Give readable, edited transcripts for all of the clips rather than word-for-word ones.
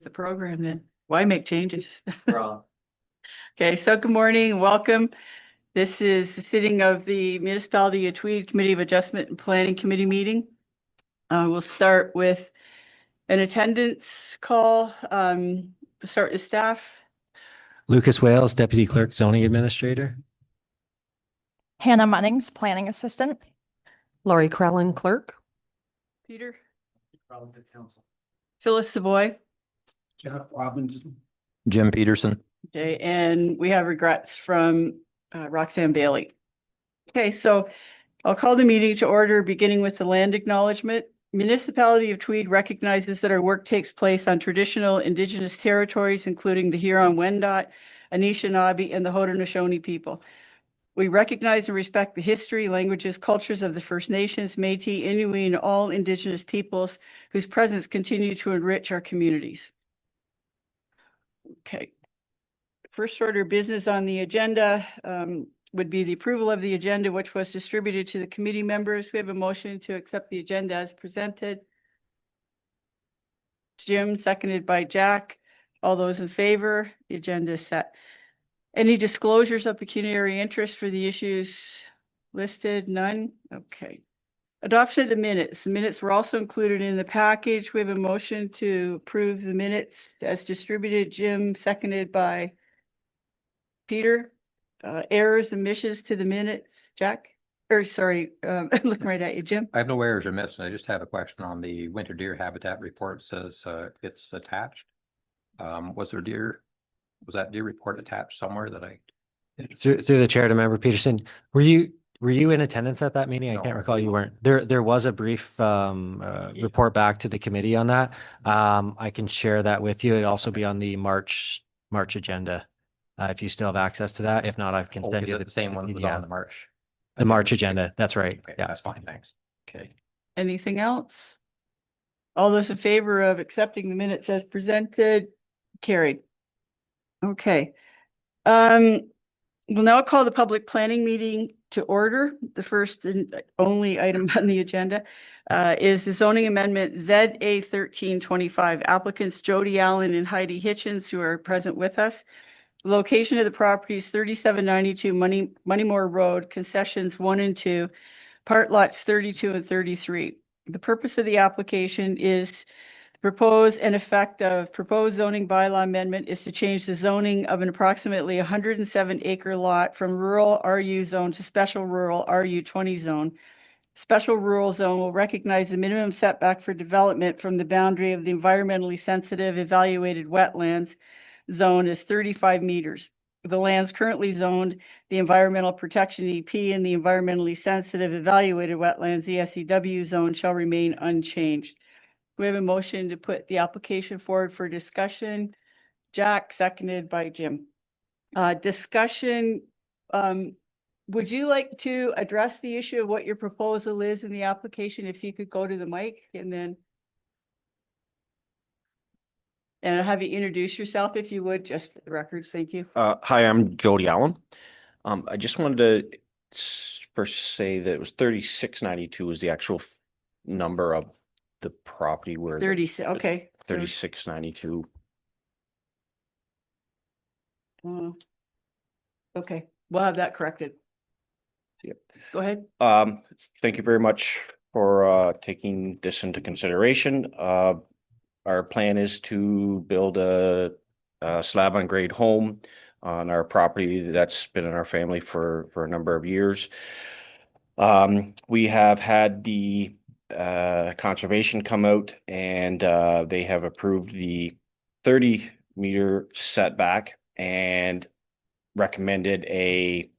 the program then. Why make changes? Wrong. Okay, so good morning, welcome. This is the sitting of the Municipality of Tweed Committee of Adjustment and Planning Committee meeting. We'll start with an attendance call. To start with staff. Lucas Wales, Deputy Clerk, Zoning Administrator. Hannah Munnings, Planning Assistant. Lori Crellin, Clerk. Peter. Council. Phyllis Savoy. Jeff Robinson. Jim Peterson. Okay, and we have regrets from Roxanne Bailey. Okay, so I'll call the meeting to order, beginning with the land acknowledgement. Municipality of Tweed recognizes that our work takes place on traditional Indigenous territories, including the Huron-Wendat, Anishinaabe, and the Haudenosaunee people. We recognize and respect the history, languages, cultures of the First Nations, Métis, Inuit, and all Indigenous peoples whose presence continue to enrich our communities. Okay. First order of business on the agenda would be the approval of the agenda, which was distributed to the committee members. We have a motion to accept the agenda as presented. Jim, seconded by Jack. All those in favor, the agenda is set. Any disclosures of pecuniary interest for the issues listed? None? Okay. Adoption of the minutes. The minutes were also included in the package. We have a motion to approve the minutes as distributed. Jim, seconded by Peter. Errors, omissions to the minutes. Jack? Or sorry, I'm looking right at you, Jim. I have no errors or omissions. I just have a question on the winter deer habitat report. It says it's attached. Was that deer report attached somewhere that I? Through the chair to Member Peterson, were you in attendance at that meeting? I No. can't recall. You weren't. There was a brief report back to the committee on that. I can share that with you. It'd also be on the March agenda. If you still have access to that. If not, I can send you the same one that was on the March. The March agenda. That's right. Okay, Yeah, that's fine. Thanks. Okay. Anything else? All those in favor of accepting the minutes as presented? Carried. Okay. We'll now call the public planning meeting to order. The first and only item on the agenda is the zoning amendment ZA 1325. Applicants Jody Allen and Heidi Hitchens, who are present with us. The location of the property is 3792 Moneymore Road, concessions 1 and 2, part lots 32 and 33. The purpose of the application is propose an effect of proposed zoning bylaw amendment is to change the zoning of an approximately 107-acre lot from rural RU zone to special rural RU20 zone. Special rural zone will recognize the minimum setback for development from the boundary of the environmentally sensitive evaluated wetlands zone is 35 meters. The lands currently zoned, the environmental protection EP and the environmentally sensitive evaluated wetlands ESEW zone shall remain unchanged. We have a motion to put the application forward for discussion. Jack, seconded by Jim. Discussion, would you like to address the issue of what your proposal is in the application? If you could go to the mic and I'll have you introduce yourself if you would, just for the records. Thank you. Hi, I'm Jody Allen. I just wanted to first say that it was 3692 is the actual number of the property where 36, okay. 3692. Okay, we'll have that corrected. Yep. Go ahead. Thank you very much for taking this into consideration. Our plan is to build a slab on grade home on our property that's been in our family for a number of years. We have had the conservation come out and they have approved the 30-meter setback and recommended a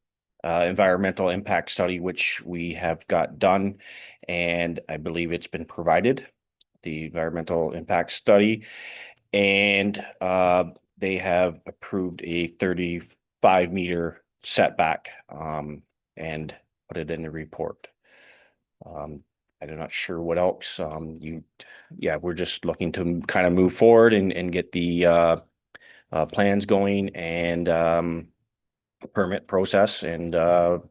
environmental impact study, which we have got done, and I believe it's been provided, the environmental impact study, and they have approved a 35-meter setback and put it in the report. I'm not sure what else we're just looking to kind of move forward and get the plans going and permit process and to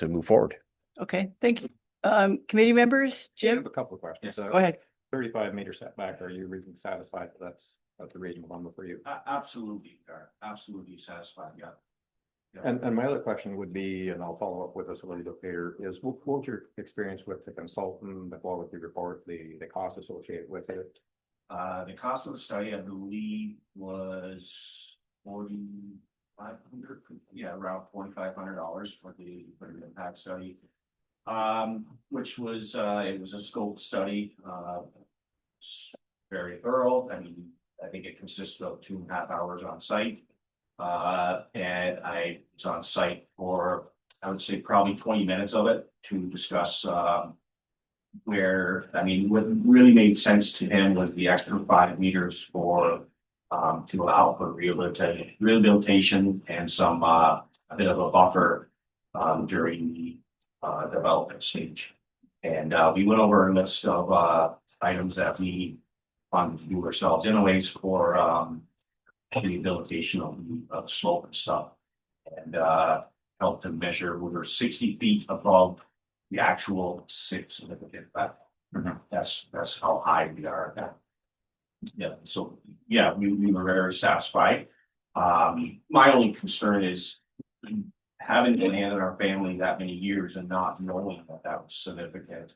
move forward. Okay, thank you. Committee members, I have Jim, a couple of questions. go ahead. 35-meter setback. Are you reasonably satisfied that that's That's a reasonable number for you. Absolutely, absolutely satisfied, yeah. And my other question would be, and I'll follow up with this a little bit later, is what was your experience with the consultant, the quality report, the cost associated with it? The cost of the study, I believe, was 4,500, yeah, around $4,500 for the impact study. Which was, it was a scope study, very thorough. I mean, I think it consisted of 2.5 hours on site. And I was on site for, I would say, probably 20 minutes of it to discuss, what really made sense to him was the extra 5 meters to allow for rehabilitation and some, a bit of a buffer, during the development stage. And we went over a list of items that we wanted to do ourselves anyways for rehabilitation of the slope and stuff. And helped to measure, we were 60 feet above the actual 6 significant level. That's how high we are now. Yeah, so yeah, we were very satisfied. My only concern is having been in our family that many years and not knowing that that was significant.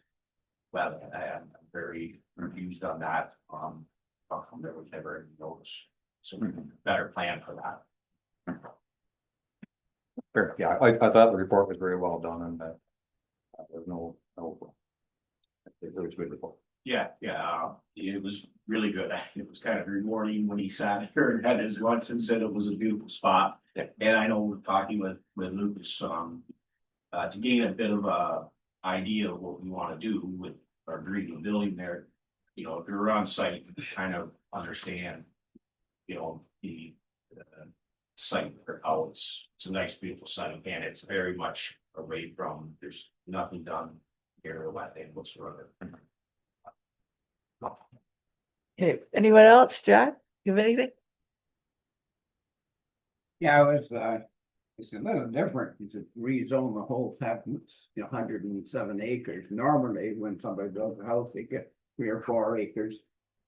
Well, I'm very confused on that. How come there was never any notice? So we can better plan for that. Sure, yeah, I thought the report was very well done and there's no, it was a good report. Yeah, it was really good. It was kind of rewarding when he sat there and had his lunch and said it was a beautiful spot. Yeah. And I know we're talking with Lucas, to gain a bit of a idea of what we want to do with our dream building there. You know, if you're on site, you kind of understand, you know, the site or how it's a nice, beautiful site, and it's very much away from, there's nothing done here or what they whatsoever. Okay, anyone else? Jack, you have anything? Yeah, it's a little different. You should rezone the whole thing, 107 acres. Normally, when somebody builds a house, they get 3 or 4 acres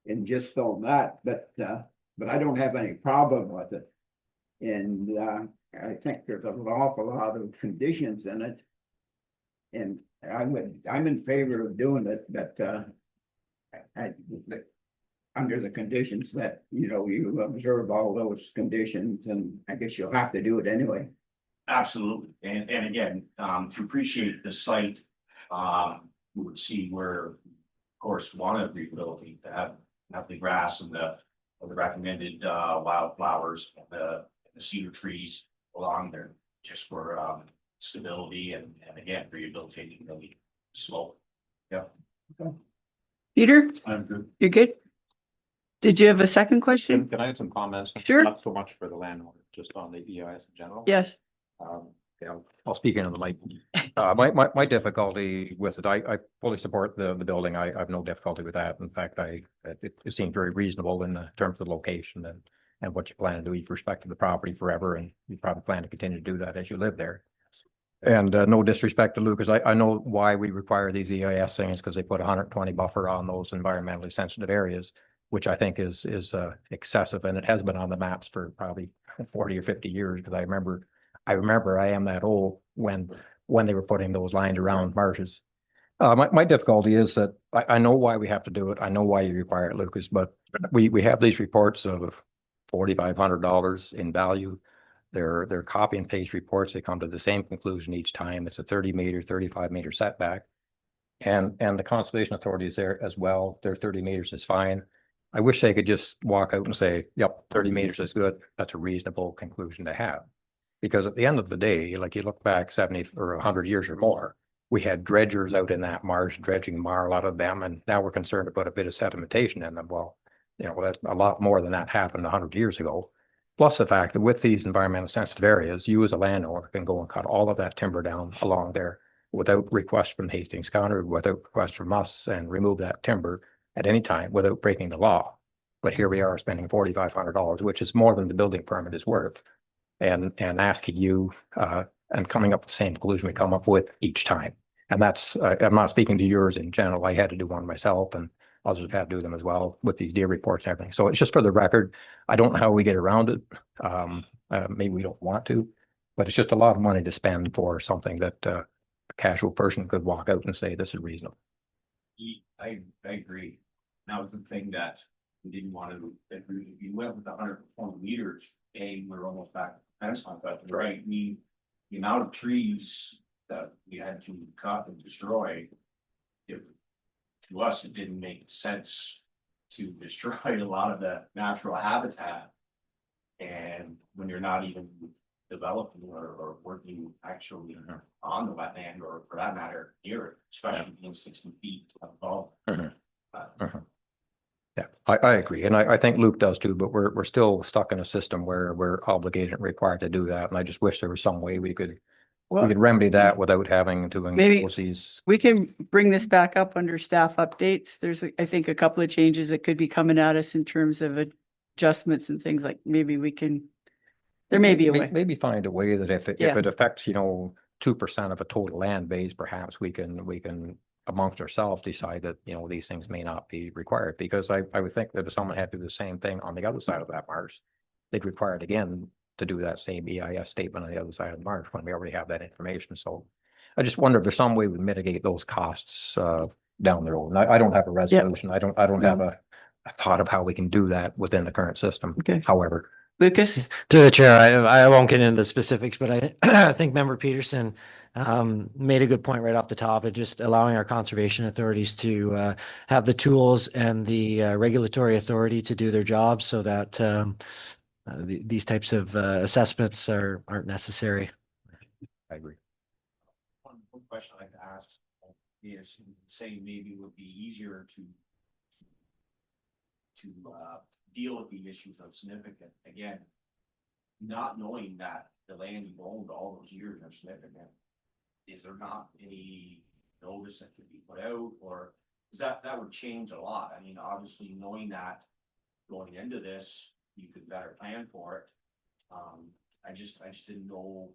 and just on that, but I don't have any problem with it. And I think there's an awful lot of conditions in it. And I'm in favor of doing it, but under the conditions that, you observe all those conditions, and I guess you'll have to do it anyway. Absolutely, and again, to appreciate the site, we would see where, of course, one of the ability to have the grass and the recommended wildflowers and the cedar trees along there, just for stability and again rehabilitating the slope. Yeah. Peter, I'm good. you're good? Did you have a second question? Can I add some comments? Sure. Not so much for the landowner, just on the EIS in general. Yes. Yeah, I'll speak into the mic. My difficulty with it, I fully support the building. I have no difficulty with that. In fact, it seemed very reasonable in terms of the location and what you plan to do. You've respected the property forever, and you probably plan to continue to do that as you live there. And no disrespect to Lucas, I know why we require these EIS things, because they put 120 buffer on those environmentally sensitive areas, which I think is excessive, and it has been on the maps for probably 40 or 50 years, because I remember I am that old when they were putting those lines around marshes. My difficulty is that I know why we have to do it. I know why you require it, Lucas, but we have these reports of $4,500 in value. They're copy and paste reports. They come to the same conclusion each time. It's a 30-meter, 35-meter setback. And the Conservation Authority is there as well. Their 30 meters is fine. I wish they could just walk out and say, yep, 30 meters is good. That's a reasonable conclusion to have. Because at the end of the day, like you look back 70 or 100 years or more, we had dredgers out in that marsh, dredging marl out of them, and now we're concerned about a bit of sedimentation in them. Well, that's a lot more than that happened 100 years ago. Plus the fact that with these environmental sensitive areas, you as a landowner can go and cut all of that timber down along there without request from Hastings County, without request from us, and remove that timber at any time without breaking the law. But here we are spending $4,500, which is more than the building permit is worth, and asking you and coming up with the same conclusion we come up with each time. And that's I'm not speaking to yours in general. I had to do one myself, and Others have had to do them as well with these deer reports and everything. So it's just for the record. I don't know how we get around it. Maybe we don't want to, but it's just a lot of money to spend for something that a casual person could walk out and say, this is reasonable. I agree. That was the thing that we didn't want to, that we went with 120 meters, and we're almost back to the fence line, but right, the amount of trees that we had to cut and destroy. To us, it didn't make sense to destroy a lot of the natural habitat. And when you're not even developing or working actually on the wetland, or for that matter, near it, especially being 60 feet above. Yeah, I agree. And I think Luke does too, but we're still stuck in a system where we're obligated and required to do that. And I just wish there was some way we could remedy that without having to Maybe- impose these. We can bring this back up under staff updates. There's, I think, a couple of changes that could be coming at us in terms of adjustments and things like, maybe we can, there may be a way. Maybe find a way that if Yeah. it affects, 2% of a total land base, perhaps we can amongst ourselves decide that, these things may not be required, because I would think that if someone had to do the same thing on the other side of that marsh, they'd require it again to do that same EIS statement on the other side of the marsh when we already have that information. So I just wonder if there's some way we mitigate those costs down the road. And I don't have a resolution. I don't have a thought of how we can do that within the current system. Okay. However, Lucas? To the chair, I won't get into the specifics, but I think Member Peterson made a good point right off the top of just allowing our conservation authorities to have the tools and the regulatory authority to do their jobs, so that these types of assessments aren't necessary. I agree. One question I'd like to ask is, say maybe it would be easier to deal with the issues of significant, again, not knowing that the land you owned all those years are significant. Is there not any notice that could be put out, or is that would change a lot? I mean, obviously knowing that going into this, you could better plan for it. I just didn't know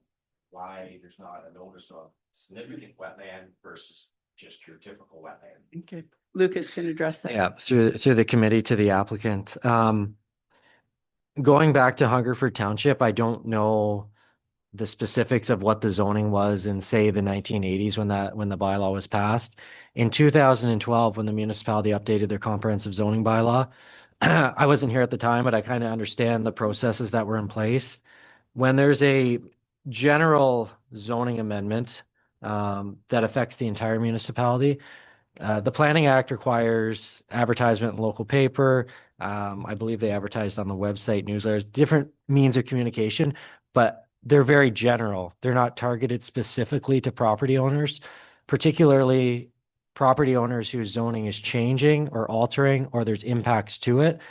why there's not a notice of significant wetland versus just your typical wetland. Okay. Lucas can address that. Yeah, through the committee to the applicant. Going back to Hungerford Township, I don't know the specifics of what the zoning was in, say, the 1980s when the bylaw was passed. In 2012, when the municipality updated their comprehensive zoning bylaw, I wasn't here at the time, but I kind of understand the processes that were in place. When there's a general zoning amendment that affects the entire municipality, the Planning Act requires advertisement in local paper. I believe they advertised on the website, newsletters, different means of communication, but they're very general. They're not targeted specifically to property owners, particularly property owners whose zoning is changing or altering, or there's impacts to it.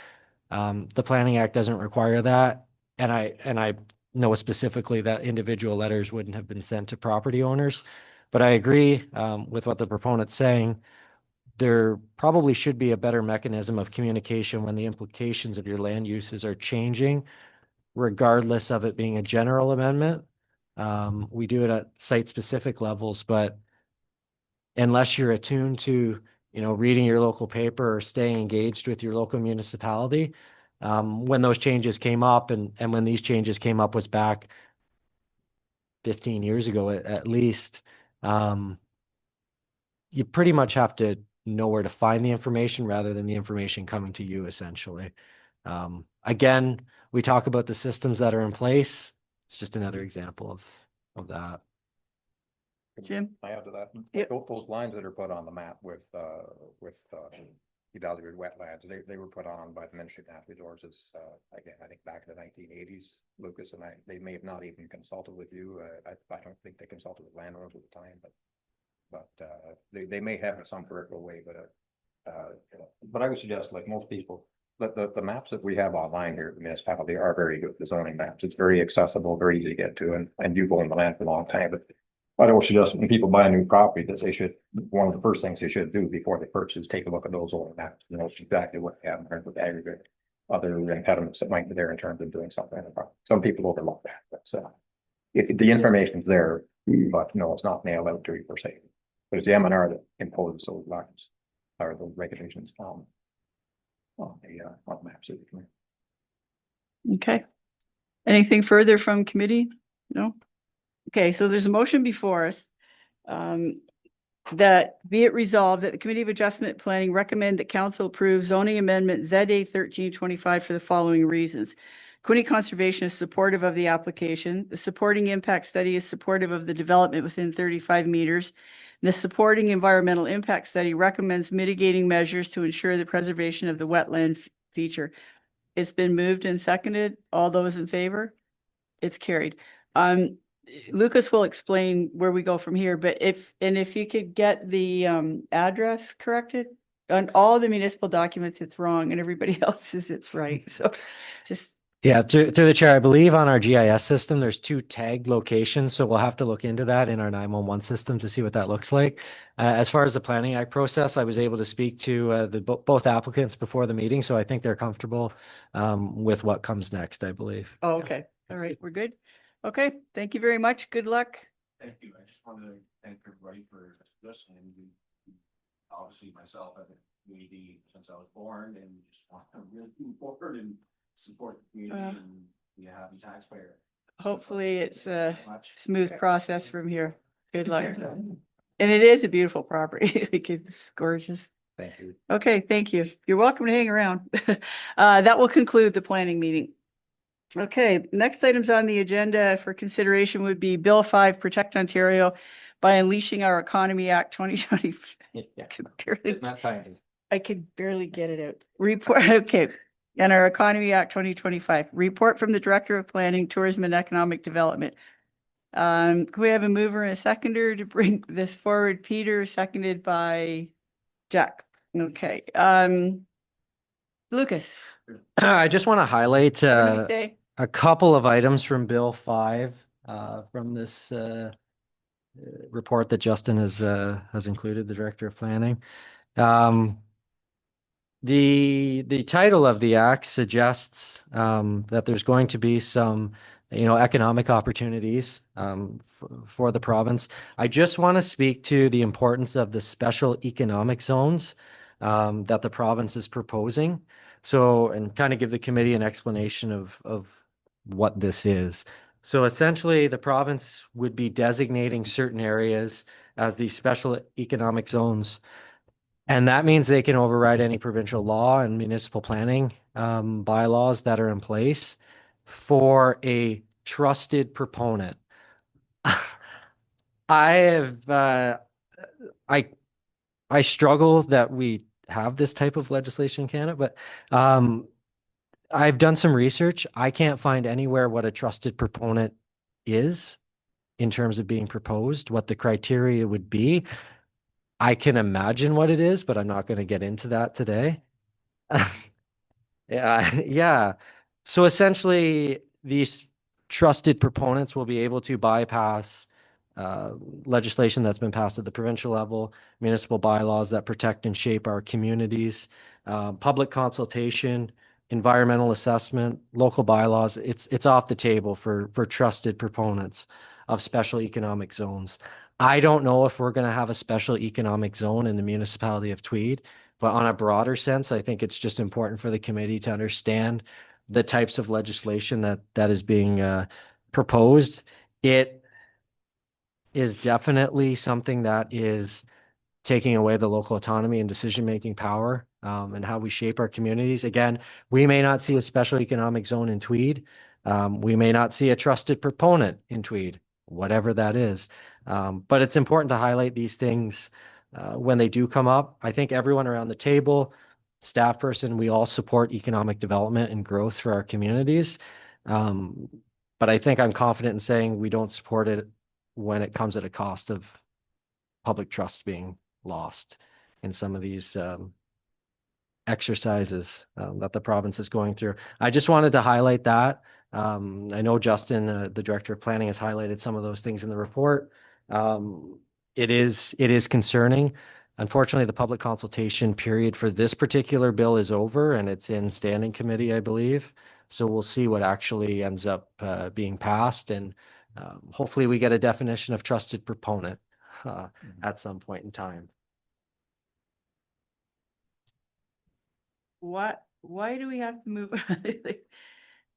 The Planning Act doesn't require that. And I know specifically that individual letters wouldn't have been sent to property owners, but I agree with what the proponent's saying. There probably should be a better mechanism of communication when the implications of your land uses are changing, regardless of it being a general amendment. We do it at site-specific levels, but unless you're attuned to, reading your local paper or staying engaged with your local municipality, when those changes came up and when these changes came up was back 15 years ago at least, you pretty much have to know where to find the information rather than the information coming to you, essentially. Again, we talk about the systems that are in place. It's just another example of that. Jim? I add to that. Yep. Those lines that are put on the map with evaluated wetlands, they were put on by the Ministry of Natural Resources, again, I think back in the 1980s, Lucas, and they may have not even consulted with you. I don't think they consulted with landowners at the time, but they may have in some peripheral way, but I would suggest, like most people, the maps that we have online here at the municipality are very good. The zoning maps, it's very accessible, very easy to get to, and you've owned the land for a long time. But I would suggest when people buy a new property that they should, one of the first things they should do before they purchase is take a look at those old maps, exactly what they have in terms of aggregate, other impediments that might be there in terms of doing something. Some people overlook that, but the information's there, but no, it's not nailed out to you per se. But it's the MNR that imposes those lines. or the regulations, on the maps of the community. Okay. Anything further from committee? No? Okay, so there's a motion before us. That be it resolved that the Committee of Adjustment Planning recommend that council approve zoning amendment ZA 1325 for the following reasons. Quinte Conservation is supportive of the application. The supporting impact study is supportive of the development within 35 meters. The supporting environmental impact study recommends mitigating measures to ensure the preservation of the wetland feature. It's been moved and seconded. All those in favor? It's carried. Lucas will explain where we go from here, but if you could get the address corrected on all the municipal documents, it's wrong, and everybody else's it's right. So just Yeah, through the chair, I believe on our GIS system, there's 2 tagged locations, so we'll have to look into that in our 911 system to see what that looks like. As far as the Planning Act process, I was able to speak to both applicants before the meeting, so I think they're comfortable with what comes next, I believe. oh, okay. All right, we're good. Okay, thank you very much. Good luck. Thank you. I just wanted to thank everybody for listening. Obviously myself, I've been community since I was born and just want to really move forward and support the community and be a happy taxpayer. Hopefully it's a Much. smooth process from here. Good luck. And it is a beautiful property. It's gorgeous. Thank you. Okay, thank you. You're welcome to hang around. That will conclude the planning meeting. Okay, next items on the agenda for consideration would be Bill 5, Protect Ontario by Unleashing Our Economy Act 2020. I could barely get it out. Report, okay. And our Economy Act 2025. Report from the Director of Planning, Tourism and Economic Development. Can we have a mover and a seconder to bring this forward? Peter, seconded by Jack. Okay, Lucas. I just want to highlight Have a nice day. a couple of items from Bill 5 from this report that Justin has included, the Director of Planning. The title of the act suggests that there's going to be some, economic opportunities for the province. I just want to speak to the importance of the special economic zones that the province is proposing. So, and kind of give the committee an explanation of what this is. So essentially, the province would be designating certain areas as these special economic zones. And that means they can override any provincial law and municipal planning bylaws that are in place for a trusted proponent. I struggle that we have this type of legislation in Canada, but I've done some research. I can't find anywhere what a trusted proponent is in terms of being proposed, what the criteria would be. I can imagine what it is, but I'm not going to get into that today. Yeah. So essentially, these trusted proponents will be able to bypass legislation that's been passed at the provincial level, municipal bylaws that protect and shape our communities, public consultation, environmental assessment, local bylaws. It's off the table for trusted proponents of special economic zones. I don't know if we're going to have a special economic zone in the municipality of Tweed, but on a broader sense, I think it's just important for the committee to understand the types of legislation that is being proposed. It is definitely something that is taking away the local autonomy and decision-making power and how we shape our communities. Again, we may not see a special economic zone in Tweed. We may not see a trusted proponent in Tweed, whatever that is. But it's important to highlight these things when they do come up. I think everyone around the table, staff person, we all support economic development and growth for our communities. But I think I'm confident in saying we don't support it when it comes at a cost of public trust being lost in some of these exercises that the province is going through. I just wanted to highlight that. I know Justin, the Director of Planning, has highlighted some of those things in the report. It is concerning. Unfortunately, the public consultation period for this particular bill is over and it's in standing committee, I believe. So we'll see what actually ends up being passed, and hopefully we get a definition of trusted proponent at some point in time. why do we have to move?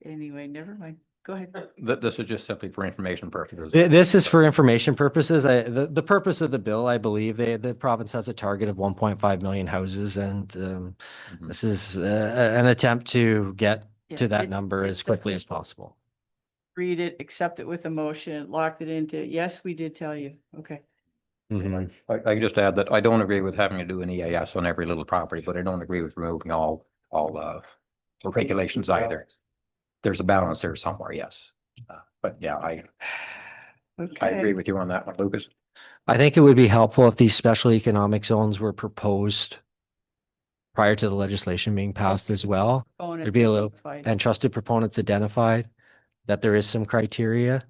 Anyway, never mind. Go ahead. This is just simply for information purposes. This is for information purposes. The purpose of the bill, I believe, the province has a target of 1.5 million houses, and Mhm. this is an attempt to get Yeah, to that it's- number it's as quickly a- as possible. Read it, accept it with a motion, locked it into, yes, we did tell you. Okay. Mhm. I can just add that I don't agree with having to do an EAS on every little property, but I don't agree with removing all the regulations either. There's a balance there somewhere, yes. But yeah, I agree Okay. with you on that one, Lucas. I think it would be helpful if these special economic zones were proposed prior to the legislation being passed as well. Own it, There'd be a little, identified. and trusted proponents identified that there is some criteria.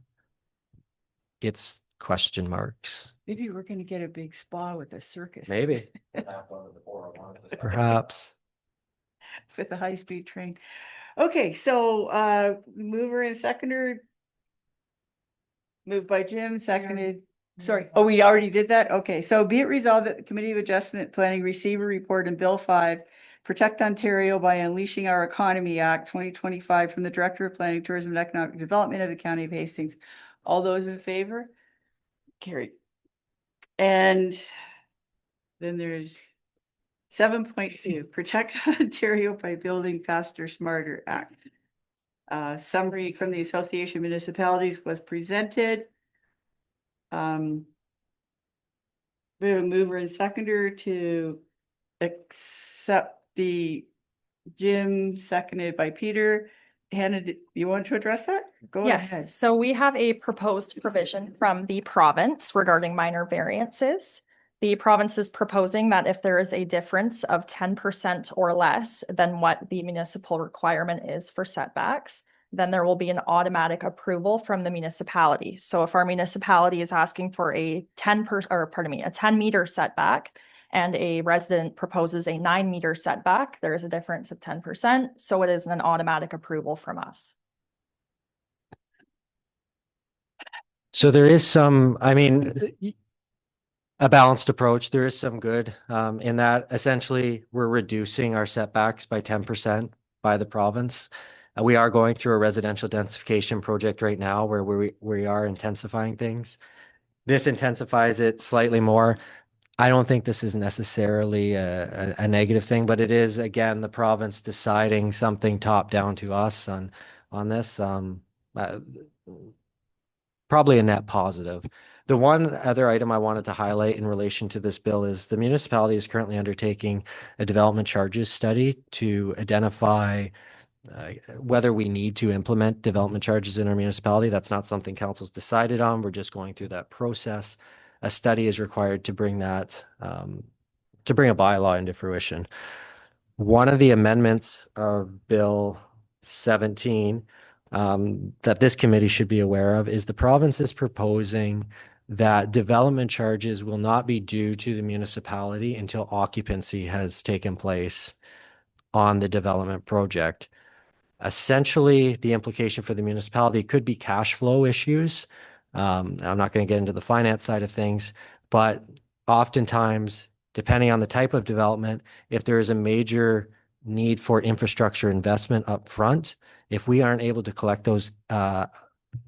It's question marks. Maybe we're gonna get a big spa with a circus. Maybe. Perhaps. With the high-speed train. Okay, so mover and seconder. Moved by Jim, seconded, sorry, oh, we already did that? Okay, so be it resolved that the Committee of Adjustment Planning receive a report in Bill 5, Protect Ontario by Unleashing Our Economy Act 2025 from the Director of Planning, Tourism and Economic Development of the County of Hastings. All those in favor? Carried. And then there's 7.2, Protect Ontario by Building Faster, Smarter Act. Summary from the Association of Municipalities was presented. We have a mover and seconder to accept the Jim, seconded by Peter. Hannah, you want to address that? Go Yes, ahead. so we have a proposed provision from the province regarding minor variances. The province is proposing that if there is a difference of 10% or less than what the municipal requirement is for setbacks, then there will be an automatic approval from the municipality. So if our municipality is asking for a 10-meter setback and a resident proposes a 9-meter setback, there is a difference of 10%. So it is an automatic approval from us. So there is some, I mean, a balanced approach. There is some good in that essentially we're reducing our setbacks by 10% by the province. We are going through a residential densification project right now where we are intensifying things. This intensifies it slightly more. I don't think this is necessarily a negative thing, but it is, again, the province deciding something top down to us on this. Probably a net positive. The one other item I wanted to highlight in relation to this bill is the municipality is currently undertaking a development charges study to identify whether we need to implement development charges in our municipality. That's not something council's decided on. We're just going through that process. A study is required to bring that, to bring a bylaw into fruition. One of the amendments of Bill 17 that this committee should be aware of is the province is proposing that development charges will not be due to the municipality until occupancy has taken place on the development project. Essentially, the implication for the municipality could be cash flow issues. I'm not going to get into the finance side of things, but oftentimes, depending on the type of development, if there is a major need for infrastructure investment up front, if we aren't able to collect those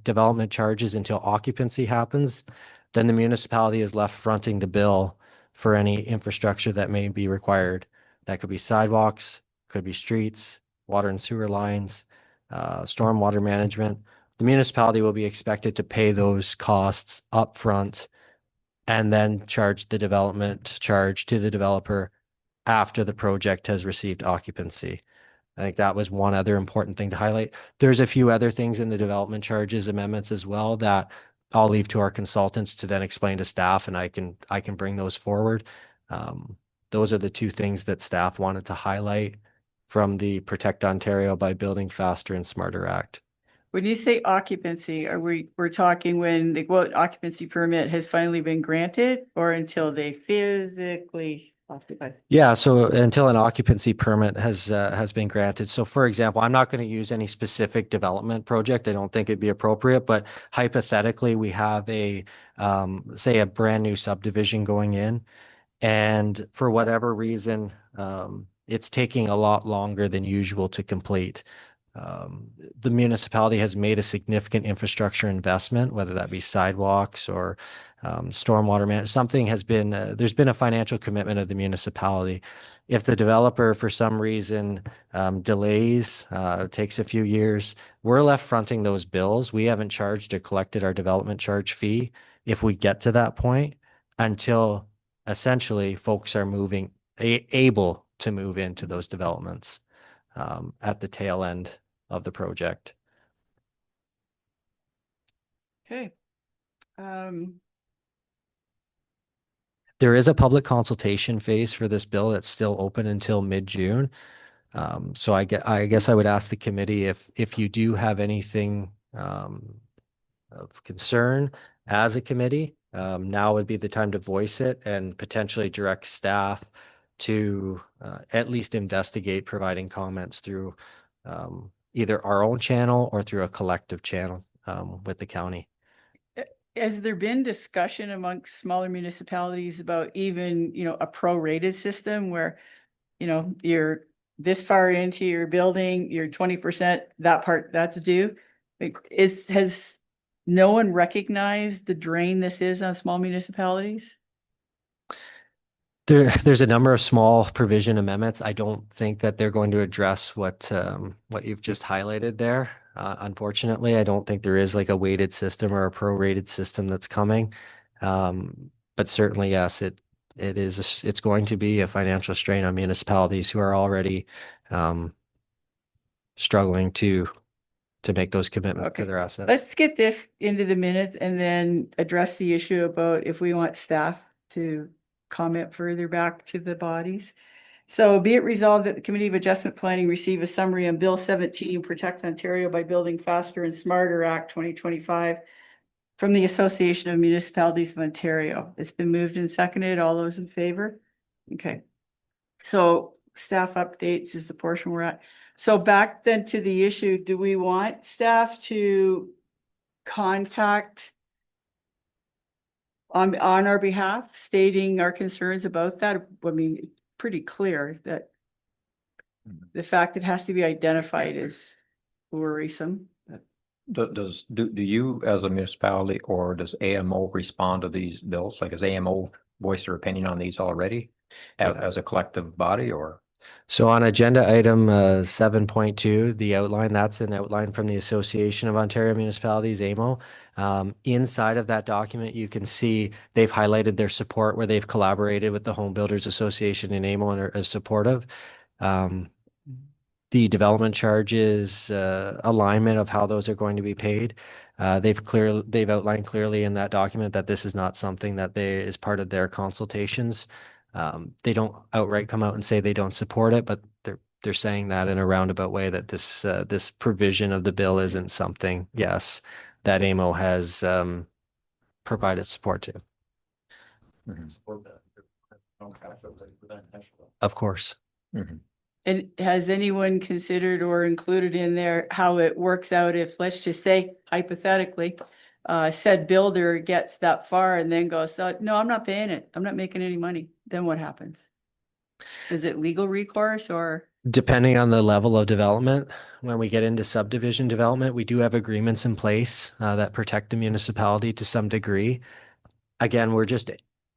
development charges until occupancy happens, then the municipality is left fronting the bill for any infrastructure that may be required. That could be sidewalks, could be streets, water and sewer lines, stormwater management. The municipality will be expected to pay those costs upfront and then charge the development charge to the developer after the project has received occupancy. I think that was one other important thing to highlight. There's a few other things in the development charges amendments as well that I'll leave to our consultants to then explain to staff, and I can bring those forward. Those are the two things that staff wanted to highlight from the Protect Ontario by Building Faster and Smarter Act. When you say occupancy, we're talking when the occupancy permit has finally been granted or until they physically occupy? Yeah, so until an occupancy permit has been granted. So for example, I'm not going to use any specific development project. I don't think it'd be appropriate, but hypothetically, we have a say a brand new subdivision going in, and for whatever reason, it's taking a lot longer than usual to complete. The municipality has made a significant infrastructure investment, whether that be sidewalks or stormwater management. Something has been, there's been a financial commitment of the municipality. If the developer, for some reason, delays, takes a few years, we're left fronting those bills. We haven't charged or collected our development charge fee if we get to that point until essentially folks are able to move into those developments at the tail end of the project. Okay. There is a public consultation phase for this bill that's still open until mid-June. So I guess I would ask the committee if you do have anything of concern as a committee, now would be the time to voice it and potentially direct staff to at least investigate providing comments through either our own channel or through a collective channel with the county. Has there been discussion amongst smaller municipalities about even, a prorated system where, you're this far into your building, you're 20%, that part, that's due? Like, has no one recognized the drain this is on small municipalities? There's a number of small provision amendments. I don't think that they're going to address what you've just highlighted there. Unfortunately, I don't think there is like a weighted system or a prorated system that's coming. But certainly, yes, it's going to be a financial strain on municipalities who are already struggling to make those commitments to Okay. their assets. Let's get this into the minutes and then address the issue about if we want staff to comment further back to the bodies. So be it resolved that the Committee of Adjustment Planning receive a summary on Bill 17, Protect Ontario by Building Faster and Smarter Act 2025 from the Association of Municipalities of Ontario. It's been moved and seconded. All those in favor? Okay. So staff updates is the portion we're at. So back then to the issue, do we want staff to contact on our behalf, stating our concerns about that? I mean, pretty clear that the fact it has to be identified is worrisome. Do you as a municipality or does AMO respond to these bills? Like, has AMO voiced their opinion on these already as a collective body or? So on agenda item 7.2, the outline, that's an outline from the Association of Ontario Municipalities, AMO. Inside of that document, you can see they've highlighted their support where they've collaborated with the Home Builders Association and AMO and are supportive. The development charges, alignment of how those are going to be paid. They've outlined clearly in that document that this is not something that is part of their consultations. They don't outright come out and say they don't support it, but they're saying that in a roundabout way that this provision of the bill isn't something, yes, that AMO has provided support to. Of course. And has anyone considered or included in there how it works out if, let's just say hypothetically, said builder gets that far and then goes, no, I'm not paying it. I'm not making any money. Then what happens? Is it legal recourse or? Depending on the level of development, when we get into subdivision development, we do have agreements in place that protect the municipality to some degree. Again, we're just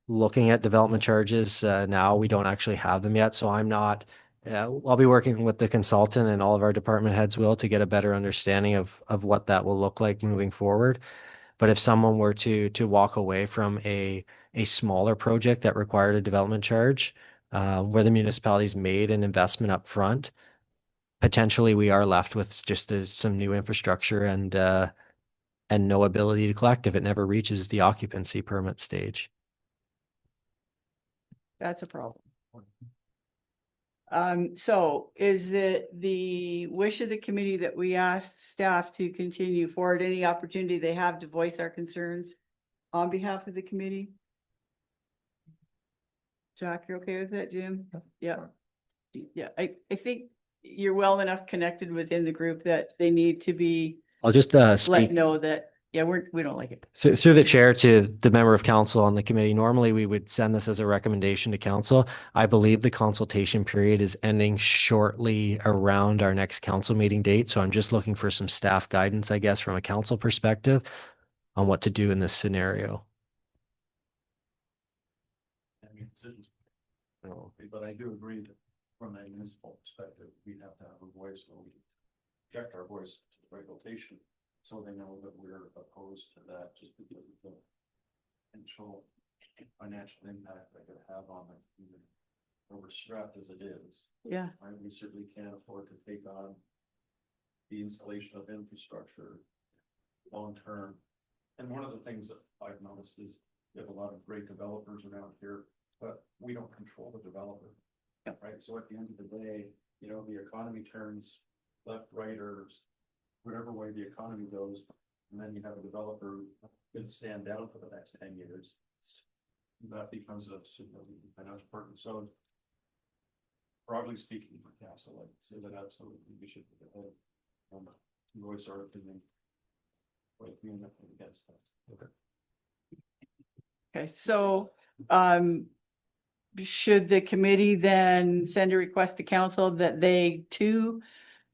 looking at development charges now. We don't actually have them yet, so I'll be working with the consultant and all of our department heads will to get a better understanding of what that will look like moving forward. But if someone were to walk away from a smaller project that required a development charge, where the municipality's made an investment up front, potentially we are left with just some new infrastructure and no ability to collect if it never reaches the occupancy permit stage. That's a problem. So is it the wish of the committee that we ask staff to continue forward any opportunity they have to voice our concerns on behalf of the committee? Jack, you're okay with that, Jim? Yeah. Yeah, I think you're well enough connected within the group that they need to be I'll just let speak. know that Yeah, we don't like it. So through the chair to the member of council on the committee, normally we would send this as a recommendation to council. I believe the consultation period is ending shortly around our next council meeting date. So I'm just looking for some staff guidance, I guess, from a council perspective on what to do in this scenario. But I do agree that from a municipal perspective, we have to have a voice where we project our voice to the regulation. So they know that we're opposed to that just because of the potential financial impact that could have on the community. We're strapped as it is. Yeah. Right? We certainly can't afford to take on the installation of infrastructure long term. And one of the things that I've noticed is we have a lot of great developers around here, but we don't control the developer. Yep. Right. So at the end of the day, you know, the economy turns left, right, or whatever way the economy goes, and then you have a developer who could stand down for the next 10 years. That becomes a significant financial burden. So broadly speaking, for council, I'd say that absolutely we should voice our opinion. Like we end up against that. Okay. Okay, so, should the committee then send a request to council that they too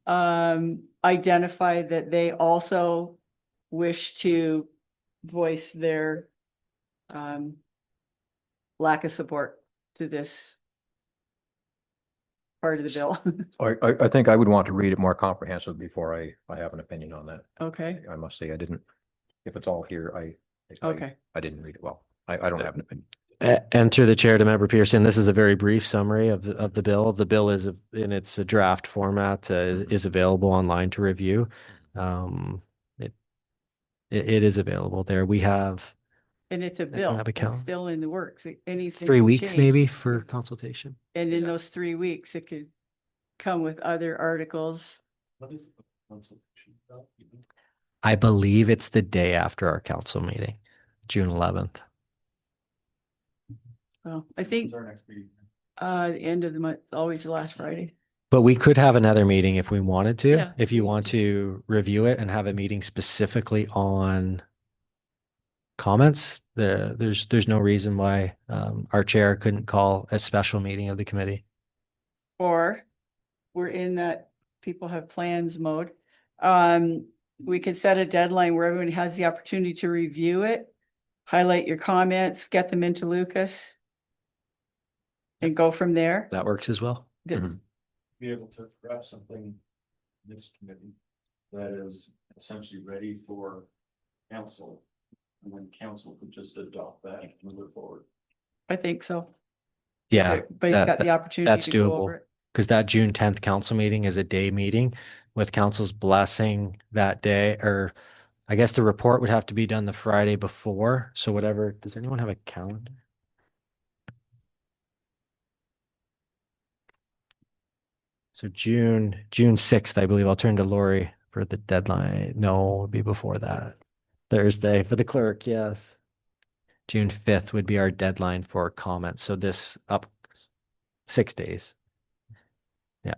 identify that they also wish to voice their lack of support to this part of the bill? I think I would want to read it more comprehensively before I have an opinion on that. Okay, I must say I didn't, if it's all here, okay. I didn't read it well. I don't have an opinion. And through the chair to member Pearson, this is a very brief summary of the bill. The bill is in its draft format, is available online to review. It is available there. We have And it's a don't bill, have a it's calendar. still in the works. Anything 3 can weeks change. maybe for consultation. And in those 3 weeks, it could come with other articles. What is the consultation about? I believe it's the day after our council meeting, June 11th. Well, I think When's our next meeting? the end of the month, always the last Friday. But we could have another meeting if we wanted to, Yeah. if you want to review it and have a meeting specifically on comments. There's no reason why our chair couldn't call a special meeting of the committee. Or we're in that people have plans mode. We could set a deadline where everyone has the opportunity to review it, highlight your comments, get them into Lucas, and go from there. That works as well. The- Be able to draft something in this committee that is essentially ready for council. And then council could just adopt that and move it forward. I think so. Yeah, But you've got the opportunity that's to go doable. over it. because that June 10th council meeting is a day meeting with council's blessing that day, or I guess the report would have to be done the Friday before. So whatever, does anyone have a calendar? So June 6th, I believe. I'll turn to Lori for the deadline. No, it would be before that. Thursday for the clerk, yes. June 5th would be our deadline for comments. So this up 6 days. Yeah.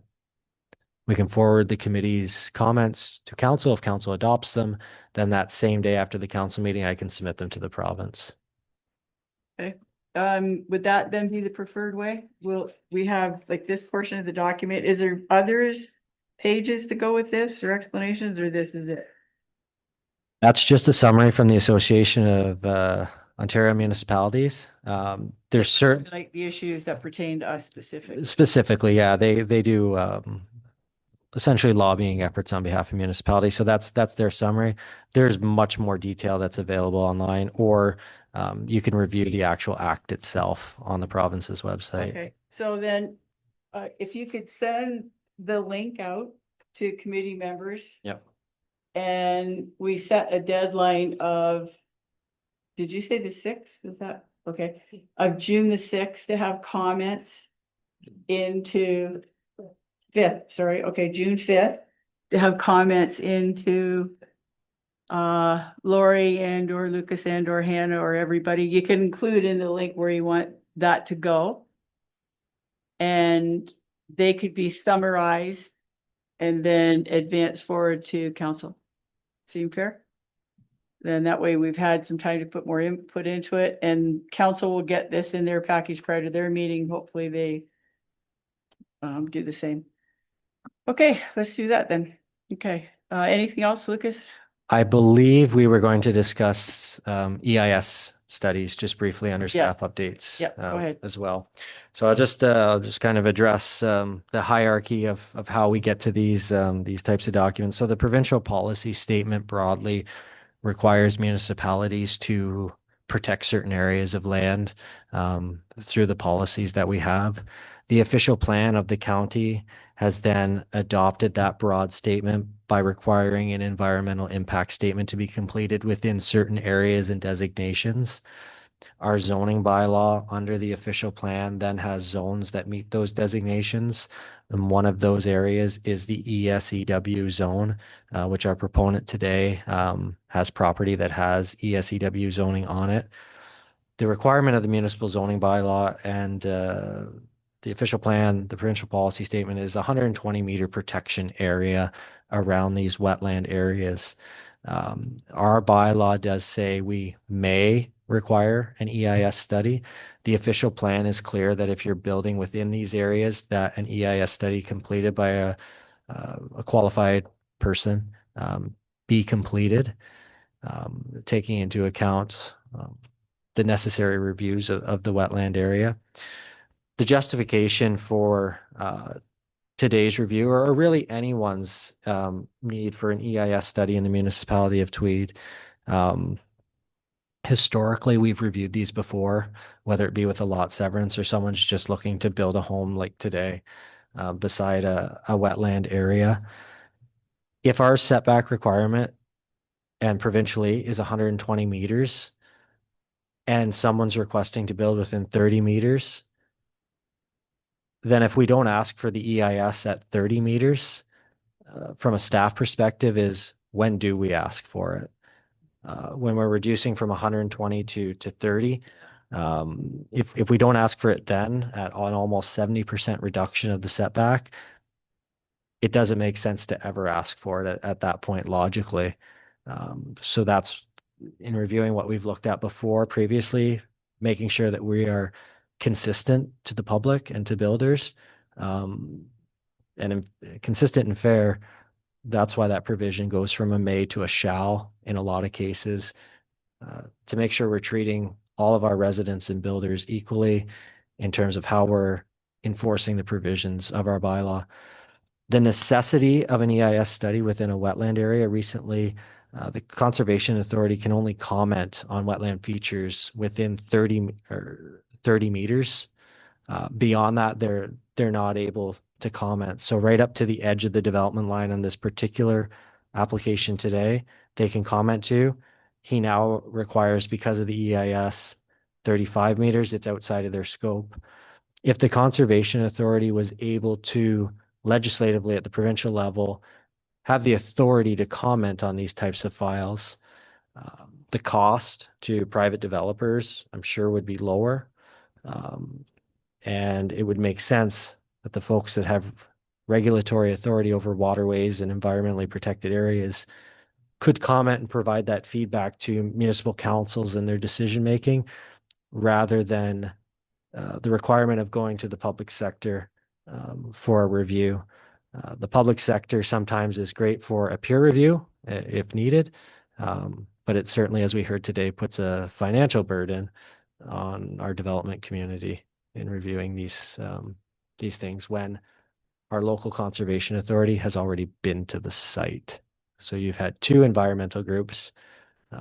We can forward the committee's comments to council. If council adopts them, then that same day after the council meeting, I can submit them to the province. Okay, would that then be the preferred way? Will we have like this portion of the document? Is there others pages to go with this or explanations, or this is it? That's just a summary from the Association of Ontario Municipalities. There's certain Like the issues that pertain to us specifically. specifically, yeah, they do essentially lobbying efforts on behalf of municipalities. So that's their summary. There's much more detail that's available online, or you can review the actual act itself on the province's website. Okay, so then, if you could send the link out to committee members. Yep. And we set a deadline of, did you say the 6th? Is that, okay, of June the 6th to have comments into 5th, sorry, okay, June 5th, to have comments into Lori and or Lucas and or Hannah or everybody. You can include in the link where you want that to go. And they could be summarized and then advance forward to council. Seem fair? Then that way we've had some time to put more input into it, and council will get this in their package prior to their meeting. Hopefully they do the same. Okay, let's do that then. Okay, anything else, Lucas? I believe we were going to discuss EIS studies just briefly under Yeah. staff updates Yeah, go ahead. as well. So I'll just kind of address the hierarchy of how we get to these types of documents. So the provincial policy statement broadly requires municipalities to protect certain areas of land through the policies that we have. The official plan of the county has then adopted that broad statement by requiring an environmental impact statement to be completed within certain areas and designations. Our zoning bylaw under the official plan then has zones that meet those designations. And one of those areas is the ESEW zone, which our proponent today has property that has ESEW zoning on it. The requirement of the municipal zoning bylaw and the official plan, the provincial policy statement is 120 meter protection area around these wetland areas. Our bylaw does say we may require an EIS study. The official plan is clear that if you're building within these areas, that an EIS study completed by a qualified person be completed, taking into account the necessary reviews of the wetland area. The justification for today's review, or really anyone's need for an EIS study in the municipality of Tweed. Historically, we've reviewed these before, whether it be with a lot severance or someone's just looking to build a home like today beside a wetland area. If our setback requirement and provincially is 120 meters and someone's requesting to build within 30 meters, then if we don't ask for the EIS at 30 meters, from a staff perspective is when do we ask for it? When we're reducing from 120 to 30, if we don't ask for it then at on almost 70% reduction of the setback, it doesn't make sense to ever ask for it at that point logically. So that's in reviewing what we've looked at before previously, making sure that we are consistent to the public and to builders, and consistent and fair. That's why that provision goes from a may to a shall in a lot of cases, to make sure we're treating all of our residents and builders equally in terms of how we're enforcing the provisions of our bylaw. The necessity of an EIS study within a wetland area recently, the Conservation Authority can only comment on wetland features within 30 meters. Beyond that, they're not able to comment. So right up to the edge of the development line on this particular application today, they can comment to. He now requires, because of the EIS, 35 meters. It's outside of their scope. If the Conservation Authority was able to legislatively at the provincial level have the authority to comment on these types of files, the cost to private developers, I'm sure, would be lower. And it would make sense that the folks that have regulatory authority over waterways and environmentally protected areas could comment and provide that feedback to municipal councils in their decision making, rather than the requirement of going to the public sector for a review. The public sector sometimes is great for a peer review if needed, but it certainly, as we heard today, puts a financial burden on our development community in reviewing these things when our local conservation authority has already been to the site. So you've had two environmental groups,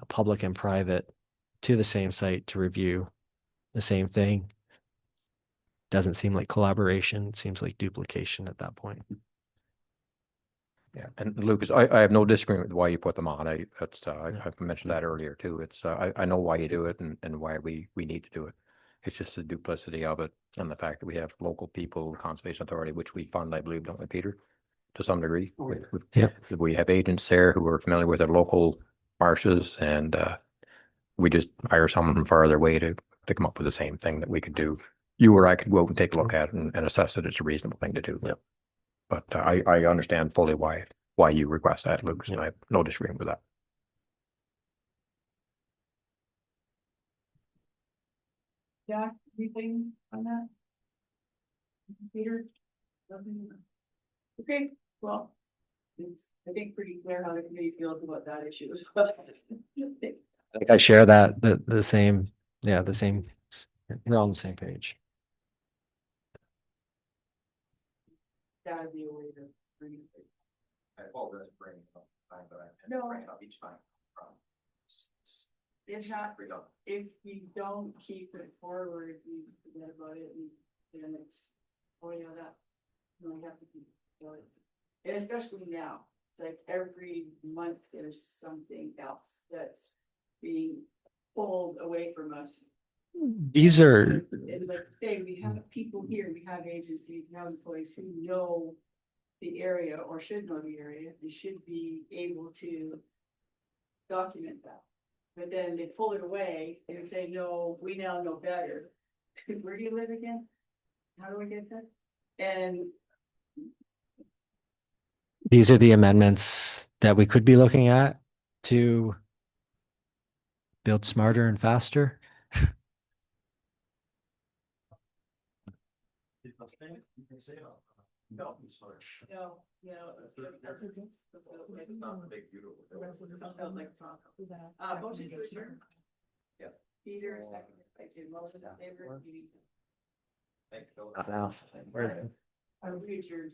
public and private, to the same site to review the same thing. Doesn't seem like collaboration. It seems like duplication at that point. Yeah, and Lucas, I have no disagreement with why you put them on. I've mentioned that earlier too. It's I know why you do it and why we need to do it. It's just the duplicity of it and the fact that we have local people, conservation authority, which we fund, I believe, don't we, Peter? To some degree. We have agents there who are familiar with their local marshes, and we just hire someone from farther away to come up with the same thing that we could do. You or I could go out and take a look at it and assess that it's a reasonable thing to do. Yep. But I understand fully why you request that, Lucas, and I have no disagreement with that. Jack, anything on that? Peter? Nothing? Okay, well, it's, I think, pretty clear how the committee feels about that issue as well. I think I share that, the same, yeah, the same, we're on the same page. That'd be a way to bring it. I apologize for bringing it up, but I No. bring it up each time. If not, if we don't keep it forward, we forget about it and then it's, oh yeah, that, no, we have to keep it going. And especially now, it's like every month there's something else that's being pulled away from us. These are, And like I say, we have people here, we have agencies, we have employees who know the area or should know the area, they should be able to document that. But then they pull it away and say, no, we now know better. Where do you live again? How do I get that? And these are the amendments that we could be looking at to build smarter and faster. No, I'm sorry. no, It's not the big beautiful. motion to adjourn. Yeah. Peter, second, thank you, most of the favor. Thank you. Not now. I was adjourned.